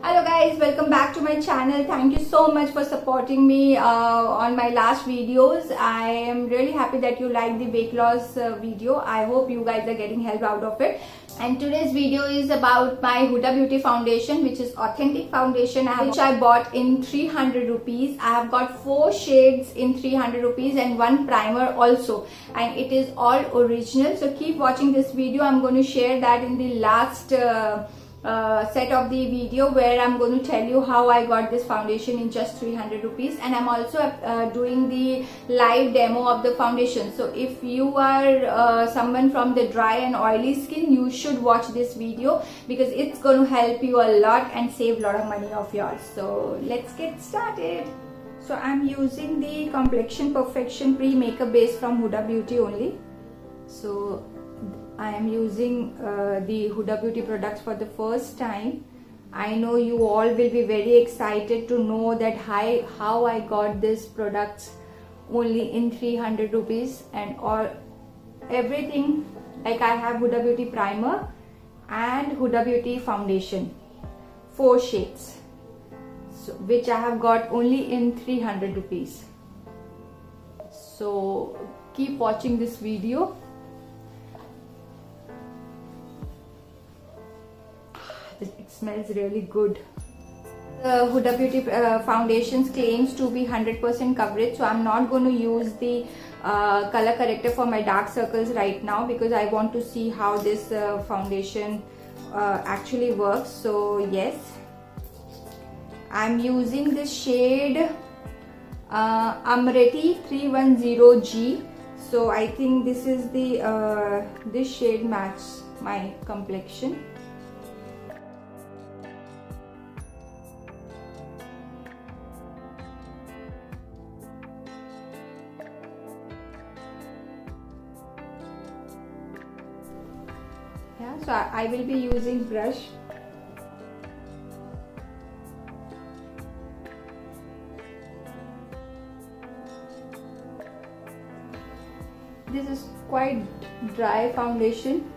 Hello guys, welcome back to my channel. Thank you so much for supporting me on my last videos. I am really happy that you liked the weight loss video. I hope you guys are getting help out of it. And today's video is about my Huda Beauty foundation, which is authentic foundation, which I bought in 300 rupees. I have got 4 shades in 300 rupees and 1 primer also, and it is all original. So keep watching this video. I'm going to share that in the last set of the video, where I'm going to tell you how I got this foundation in just 300 rupees, and I'm also doing the live demo of the foundation. So if you are someone from the dry and oily skin, you should watch this video because it's going to help you a lot and save a lot of money of yours. So let's get started. So I'm using the Complexion Perfection Pre-Makeup Base from Huda Beauty only. So I am using the Huda Beauty products for the first time. I know you all will be very excited to know that how I got these products only in 300 rupees and everything. Like I have Huda Beauty primer and Huda Beauty foundation, 4 shades, so, which I have got only in 300 rupees. So keep watching this video. It smells really good. The Huda Beauty foundations claims to be 100% coverage, so I'm not going to use the color corrector for my dark circles right now because I want to see how this foundation actually works. So yes, I'm using this shade Amreti 310G. So I think this is the this shade matches my complexion. Yeah, so I will be using brush. This is quite dry foundation.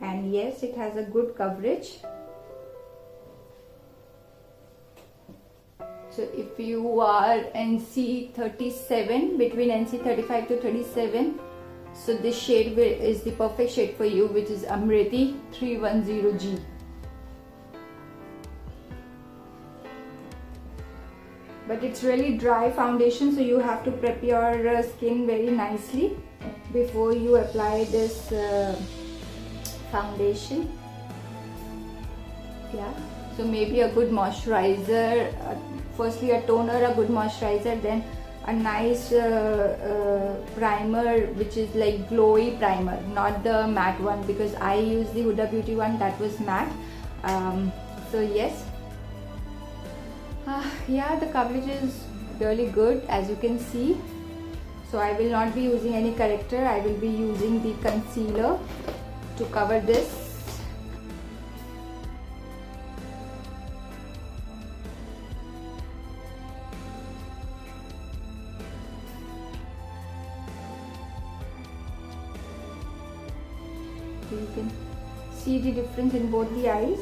And yes, it has a good coverage. So if you are NC 37, between NC 35 to 37, so this shade is the perfect shade for you, which is Amreti 310G. But it's really dry foundation, so you have to prep your skin very nicely before you apply this foundation. Yeah, so maybe a good moisturizer, firstly a toner, a good moisturizer, then a nice primer, which is like glowy primer, not the matte one, because I use the Huda Beauty one that was matte. So yes, yeah, the coverage is really good, as you can see. So I will not be using any corrector. I will be using the concealer to cover this. You can see the difference in both the eyes.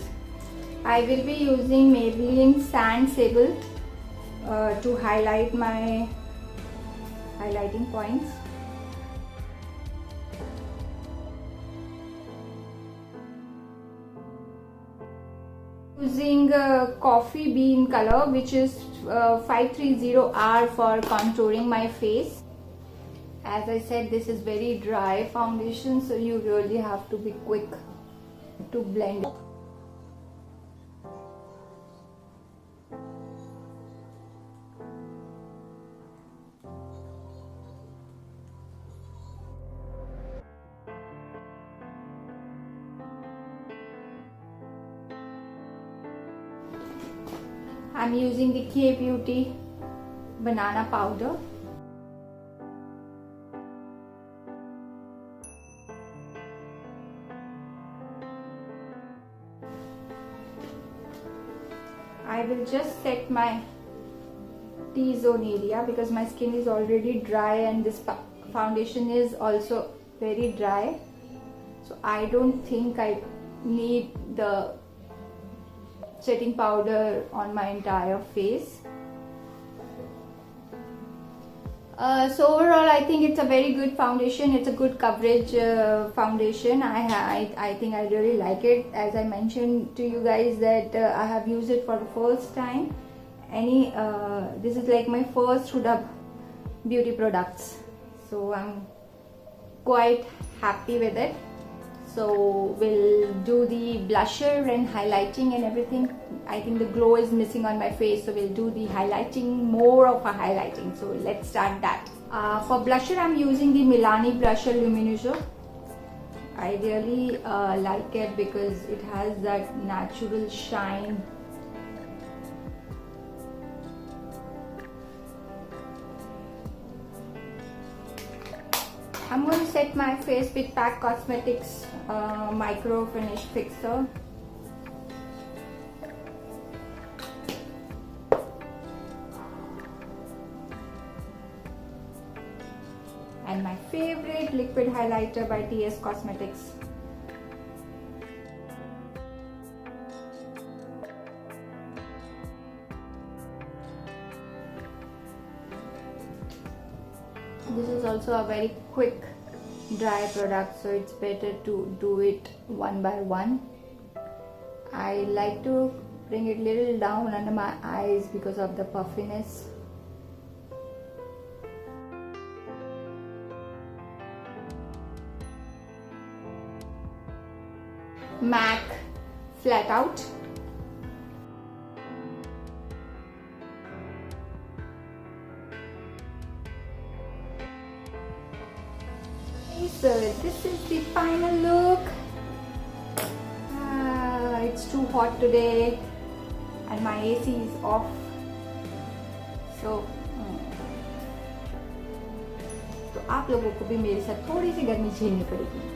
I will be using Maybelline Sand Sable to highlight my highlighting points. Using Coffee Bean color, which is 530R for contouring my face. As I said, this is very dry foundation, so you really have to be quick to blend it. I'm using the K Beauty banana powder. I will just set my T-zone area because my skin is already dry and this foundation is also very dry. so I don't think I need the setting powder on my entire face. So overall, I think it's a very good foundation. It's a good coverage foundation. I think I really like it. As I mentioned to you guys that I have used it for the first time. This is like my first Huda Beauty products, so I'm quite happy with it. So we'll do the blusher and highlighting and everything. I think the glow is missing on my face, so we'll do the highlighting, more of a highlighting. So let's start that. For blusher, I'm using the Milani Blusher Luminoso. I really like it because it has that natural shine. I'm going to set my face with PAC Cosmetics Micro Finish Fixer. And my favorite liquid highlighter by TS Cosmetics. This is also a very quick dry product, so it's better to do it one by one. I like to bring it little down under my eyes because of the puffiness. MAC Flat Out. So this is the final look. It's too hot today and my AC is off, so तो आप लोगों को भी मेरे साथ थोड़ी सी गर्मी झेलनी पड़ेगी.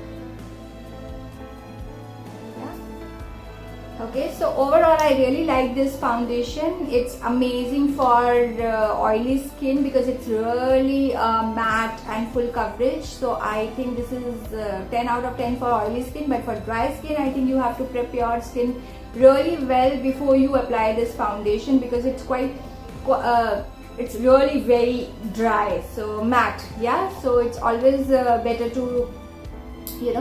Okay, so overall I really like this foundation. It's amazing for oily skin because it's really matte and full coverage. So I think this is 10 out of 10 for oily skin, but for dry skin I think you have to prep your skin really well before you apply this foundation because it's it's really very dry, so matte. Yeah, so it's always better to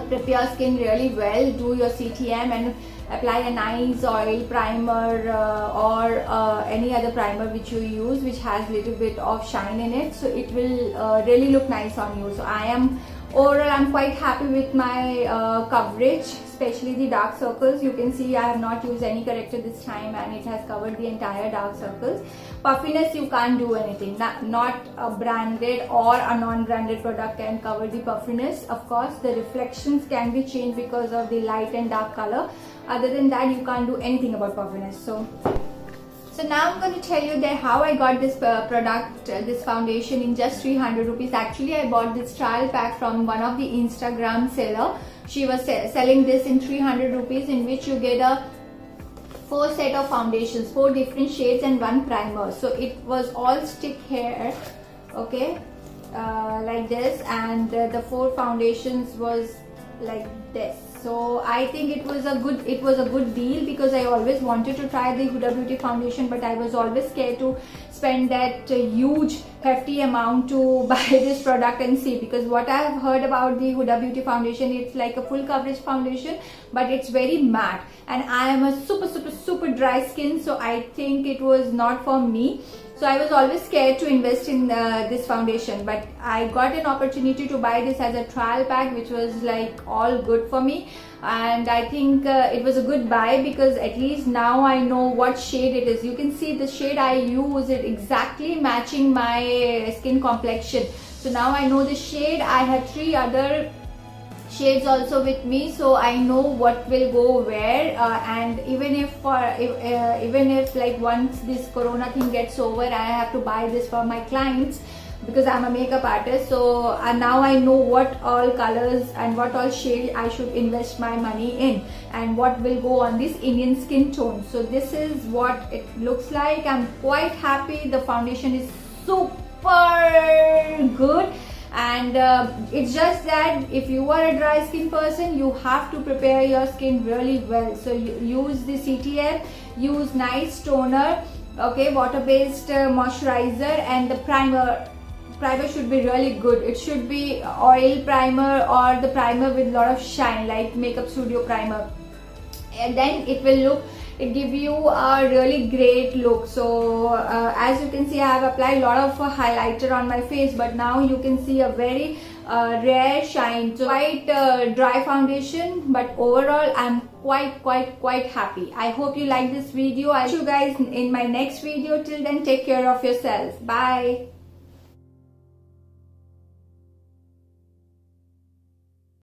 prep your skin really well, do your CTM and apply a nice oil primer or any other primer which you use which has little bit of shine in it, so it will really look nice on you. So I'm quite happy with my coverage, especially the dark circles. You can see I have not used any corrector this time and it has covered the entire dark circles. Puffiness, you can't do anything. Not a branded or a non-branded product can cover the puffiness. Of course, the reflections can be changed because of the light and dark color. Other than that, you can't do anything about puffiness. So now I'm going to tell you that how I got this product, this foundation in just 300 rupees. Actually, I bought this trial pack from one of the Instagram seller. She was selling this in 300 rupees, in which you get a 4 set of foundations, 4 different shades and 1 primer. So it was all stick here, okay, like this, and the 4 foundations was like this. So I think it was a good deal because I always wanted to try the Huda Beauty foundation, but I was always scared to spend that huge hefty amount to buy this product and see, because what I have heard about the Huda Beauty foundation, it's like a full coverage foundation but it's very matte, and I am a super dry skin, so I think it was not for me. So I was always scared to invest in this foundation, but I got an opportunity to buy this as a trial pack, which was like all good for me, and I think it was a good buy because at least now I know what shade it is. You can see the shade I use, it exactly matching my skin complexion. So now I know the shade. I have 3 other shades also with me, so I know what will go where, and even if like once this corona thing gets over, I have to buy this for my clients because I'm a makeup artist. So now I know what all colors and what all shade I should invest my money in and what will go on this Indian skin tone. So this is what it looks like. I'm quite happy. The foundation is super good. and it's just that if you are a dry skin person, you have to prepare your skin really well. So you use the CTF, use nice toner, okay, water based moisturizer, and the primer should be really good. It should be oil primer or the primer with lot of shine, like Makeup Studio primer, and then it give you a really great look. So as you can see, I have applied a lot of highlighter on my face, but now you can see a very rare shine. So quite dry foundation, but overall I'm quite happy. I hope you like this video. I'll see you guys in my next video. Till then, take care of yourself. Bye.